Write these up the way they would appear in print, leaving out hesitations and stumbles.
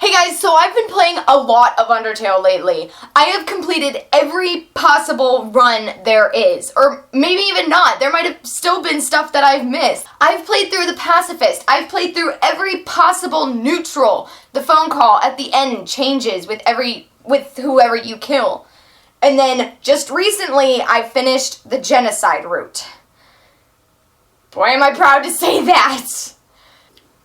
Hey guys, so I've been playing a lot of Undertale lately. I have completed every possible run there is, or maybe even not. There might have still been stuff that I've missed. I've played through the pacifist. I've played through every possible neutral. The phone call at the end changes with whoever you kill. And then just recently I finished the Genocide route. Boy, am I proud to say that!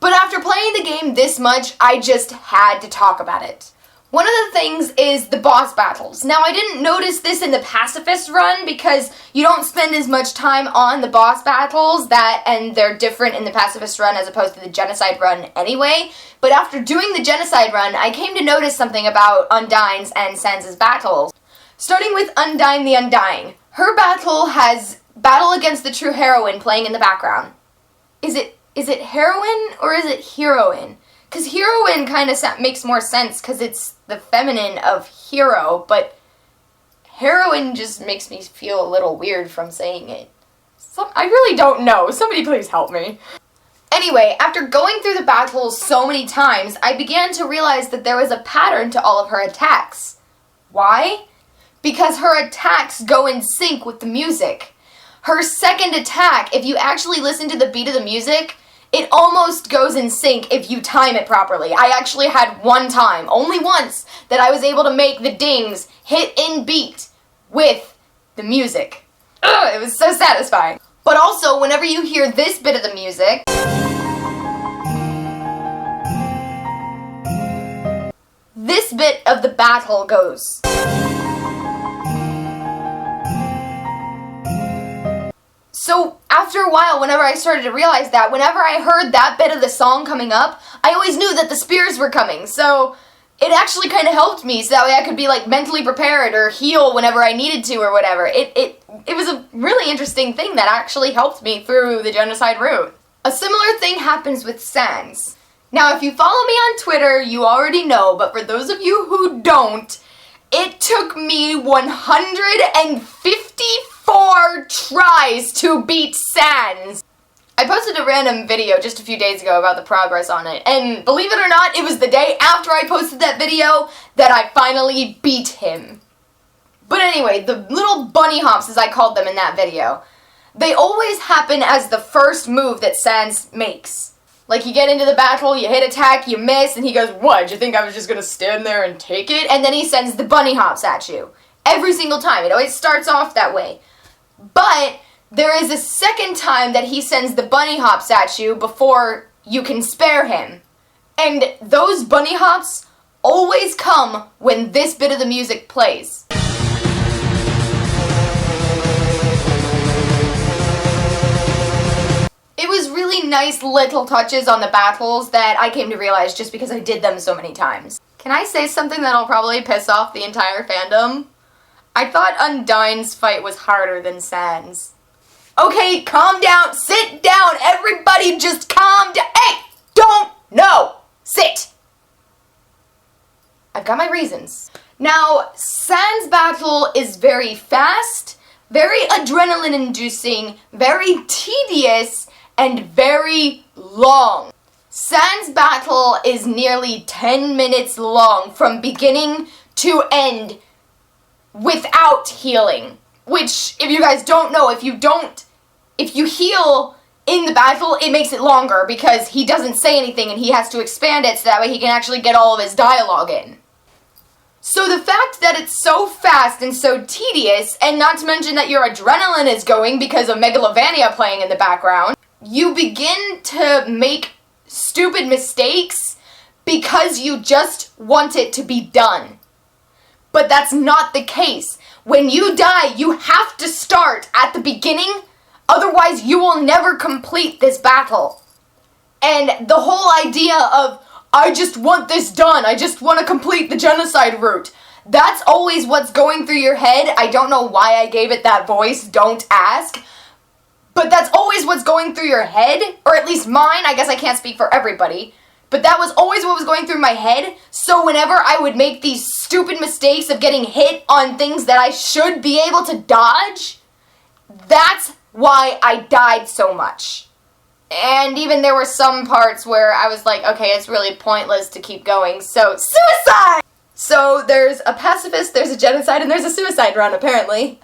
But after playing the game this much, I just had to talk about it. One of the things is the boss battles. Now, I didn't notice this in the pacifist run because you don't spend as much time on the boss battles, and they're different in the pacifist run as opposed to the genocide run anyway. But after doing the genocide run, I came to notice something about Undyne's and Sans' battles. Starting with Undyne the Undying. Her battle has Battle Against the True Heroine playing in the background. Is it heroine or is it heroine? Because heroine kind of makes more sense because it's the feminine of hero, but heroine just makes me feel a little weird from saying it. I really don't know. Somebody please help me. Anyway, after going through the battles so many times, I began to realize that there was a pattern to all of her attacks. Why? Because her attacks go in sync with the music. Her second attack, if you actually listen to the beat of the music, it almost goes in sync if you time it properly. I actually had one time, only once, that I was able to make the dings hit in beat with the music. Ugh, it was so satisfying. But also, whenever you hear this bit of the music, this bit of the battle goes. So, after a while, whenever I started to realize that, whenever I heard that bit of the song coming up, I always knew that the spears were coming, so it actually kind of helped me, so that way I could be, mentally prepared or heal whenever I needed to or whatever. It was a really interesting thing that actually helped me through the genocide route. A similar thing happens with Sans. Now, if you follow me on Twitter, you already know, but for those of you who don't, it took me 154 tries to beat Sans. I posted a random video just a few days ago about the progress on it, and believe it or not, it was the day after I posted that video that I finally beat him. But anyway, the little bunny hops, as I called them in that video, they always happen as the first move that Sans makes. Like, you get into the battle, you hit attack, you miss, and he goes, "What, did you think I was just gonna stand there and take it?" And then he sends the bunny hops at you. Every single time. It always starts off that way. But there is a second time that he sends the bunny hops at you before you can spare him. And those bunny hops always come when this bit of the music plays. It was really nice little touches on the battles that I came to realize just because I did them so many times. Can I say something that'll probably piss off the entire fandom? I thought Undyne's fight was harder than Sans. Okay, calm down, sit down, everybody just calm down. Hey, sit. I've got my reasons. Now, Sans' battle is very fast, very adrenaline-inducing, very tedious, and very long. Sans' battle is nearly 10 minutes long from beginning to end without healing. Which, if you guys don't know, if you heal in the battle, it makes it longer because he doesn't say anything and he has to expand it so that way he can actually get all of his dialogue in. So the fact that it's so fast and so tedious, and not to mention that your adrenaline is going because of Megalovania playing in the background, you begin to make stupid mistakes because you just want it to be done. But that's not the case. When you die, you have to start at the beginning, otherwise you will never complete this battle. And the whole idea of, I just want this done, I just want to complete the genocide route, that's always what's going through your head. I don't know why I gave it that voice, don't ask. But that's always what's going through your head, or at least mine. I guess I can't speak for everybody. But that was always what was going through my head, so whenever I would make these stupid mistakes of getting hit on things that I should be able to dodge, that's why I died so much. And even there were some parts where I was like, okay, it's really pointless to keep going, so suicide! So there's a pacifist, there's a genocide, and there's a suicide run, apparently.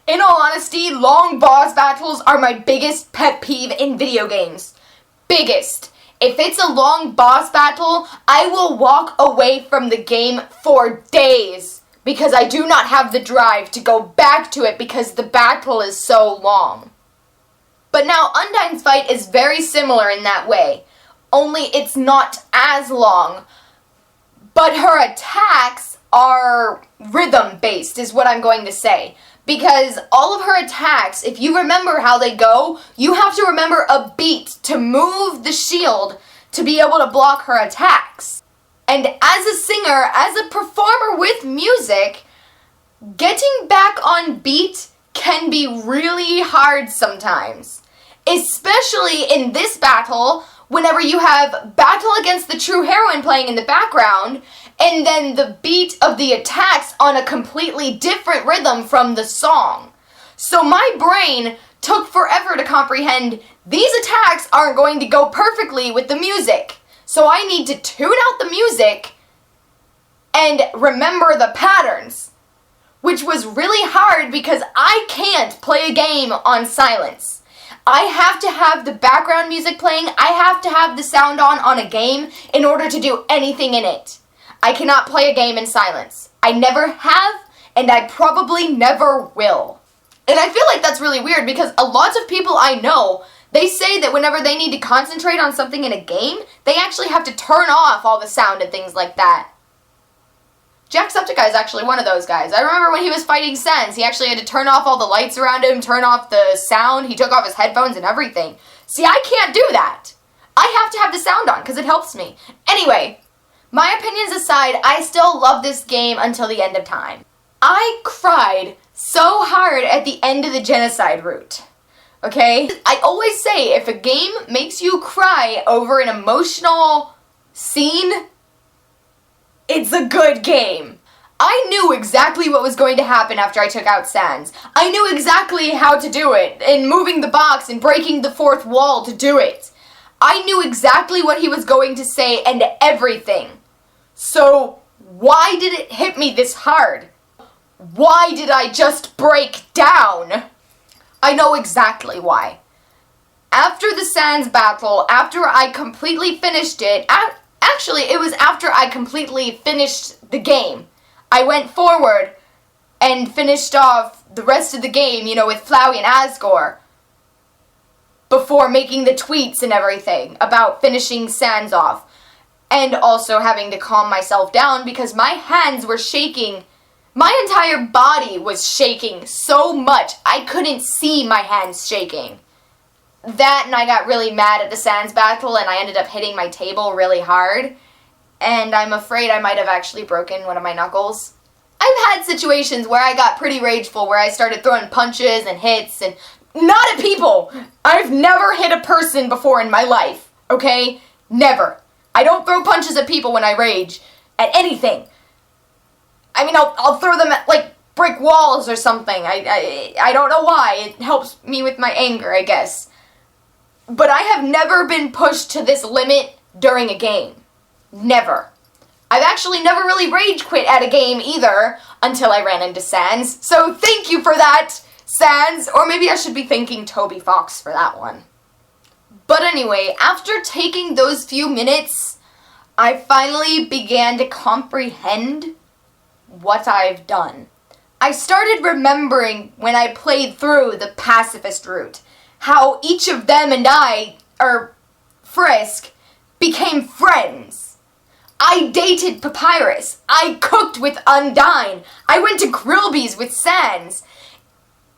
In all honesty, long boss battles are my biggest pet peeve in video games. Biggest. If it's a long boss battle, I will walk away from the game for days because I do not have the drive to go back to it because the battle is so long. But now Undyne's fight is very similar in that way, only it's not as long. But her attacks are rhythm-based, is what I'm going to say. Because all of her attacks, if you remember how they go, you have to remember a beat to move the shield to be able to block her attacks. And as a singer, as a performer with music, getting back on beat can be really hard sometimes. Especially in this battle, whenever you have Battle Against the True Heroine playing in the background, and then the beat of the attacks on a completely different rhythm from the song. So my brain took forever to comprehend these attacks aren't going to go perfectly with the music. So I need to tune out the music and remember the patterns, which was really hard because I can't play a game on silence. I have to have the background music playing, I have to have the sound on a game in order to do anything in it. I cannot play a game in silence. I never have, and I probably never will. And I feel like that's really weird because a lot of people I know, they say that whenever they need to concentrate on something in a game, they actually have to turn off all the sound and things like that. Jacksepticeye is actually one of those guys. I remember when he was fighting Sans, he actually had to turn off all the lights around him, turn off the sound, he took off his headphones and everything. See, I can't do that. I have to have the sound on because it helps me. Anyway, my opinions aside, I still love this game until the end of time. I cried so hard at the end of the Genocide route. Okay? I always say, if a game makes you cry over an emotional scene, it's a good game. I knew exactly what was going to happen after I took out Sans. I knew exactly how to do it, and moving the box and breaking the fourth wall to do it. I knew exactly what he was going to say and everything. So, why did it hit me this hard? Why did I just break down? I know exactly why. After the Sans battle, after I completely finished it, actually it was after I completely finished the game. I went forward and finished off the rest of the game, you know, with Flowey and Asgore, before making the tweets and everything about finishing Sans off. And also having to calm myself down because my hands were shaking. My entire body was shaking so much I couldn't see my hands shaking. That, and I got really mad at the Sans battle and I ended up hitting my table really hard. And I'm afraid I might have actually broken one of my knuckles. I've had situations where I got pretty rageful, where I started throwing punches and hits, and not at people! I've never hit a person before in my life, okay? Never. I don't throw punches at people when I rage. At anything. I mean, I'll throw them at, like, brick walls or something. I don't know why. It helps me with my anger, I guess. But I have never been pushed to this limit during a game. Never. I've actually never really rage quit at a game either, until I ran into Sans. So thank you for that, Sans. Or maybe I should be thanking Toby Fox for that one. But anyway, after taking those few minutes, I finally began to comprehend what I've done. I started remembering when I played through the pacifist route, how each of them and I, Frisk, became friends. I dated Papyrus. I cooked with Undyne. I went to Grillby's with Sans.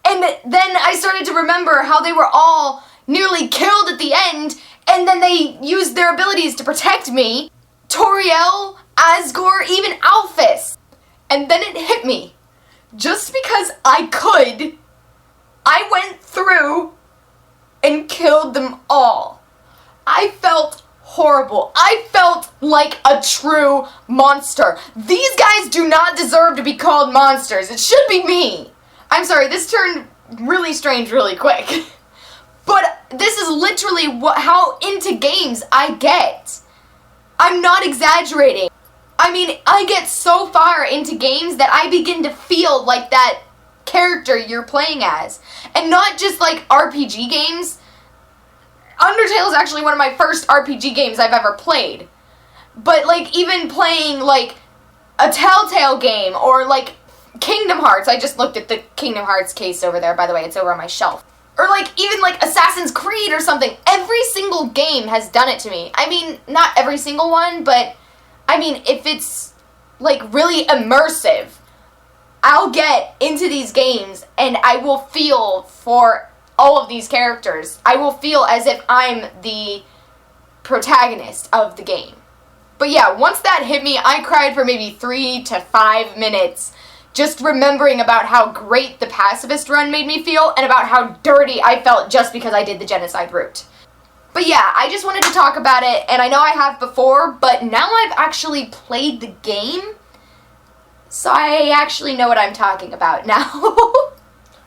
And then I started to remember how they were all nearly killed at the end, and then they used their abilities to protect me. Toriel, Asgore, even Alphys. And then it hit me. Just because I could, I went through and killed them all. I felt horrible. I felt like a true monster. These guys do not deserve to be called monsters. It should be me. I'm sorry, this turned really strange really quick. But this is literally how into games I get. I'm not exaggerating. I mean, I get so far into games that I begin to feel like that character you're playing as. And not just like RPG games. Undertale is actually one of my first RPG games I've ever played. But like even playing like a Telltale game or like Kingdom Hearts. I just looked at the Kingdom Hearts case over there, by the way. It's over on my shelf. Or like even like Assassin's Creed or something. Every single game has done it to me. I mean, not every single one, but I mean, if it's like really immersive, I'll get into these games and I will feel for all of these characters. I will feel as if I'm the protagonist of the game. But yeah, once that hit me, I cried for maybe 3 to 5 minutes just remembering about how great the pacifist run made me feel and about how dirty I felt just because I did the genocide route. But yeah, I just wanted to talk about it, and I know I have before, but now I've actually played the game, so I actually know what I'm talking about now. Oh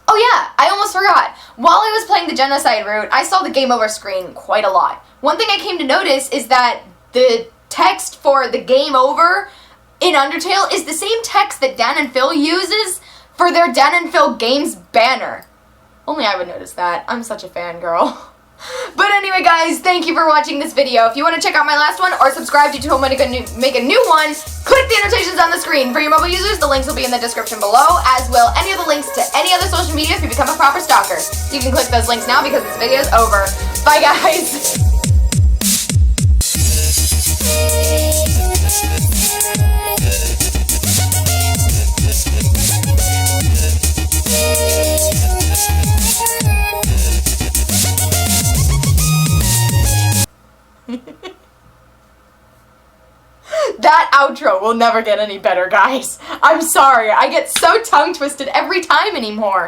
yeah, I almost forgot. While I was playing the genocide route, I saw the game over screen quite a lot. One thing I came to notice is that the text for the game over in Undertale is the same text that Dan and Phil uses for their Dan and Phil Games banner. Only I would notice that. I'm such a fangirl. But anyway, guys, thank you for watching this video. If you want to check out my last one or subscribe to when I make a new one, click the annotations on the screen. For your mobile users, the links will be in the description below, as will any of the links to any other social media if you become a proper stalker. You can click those links now because this video is over. Bye, guys. That outro will never get any better, guys. I'm sorry, I get so tongue twisted every time anymore.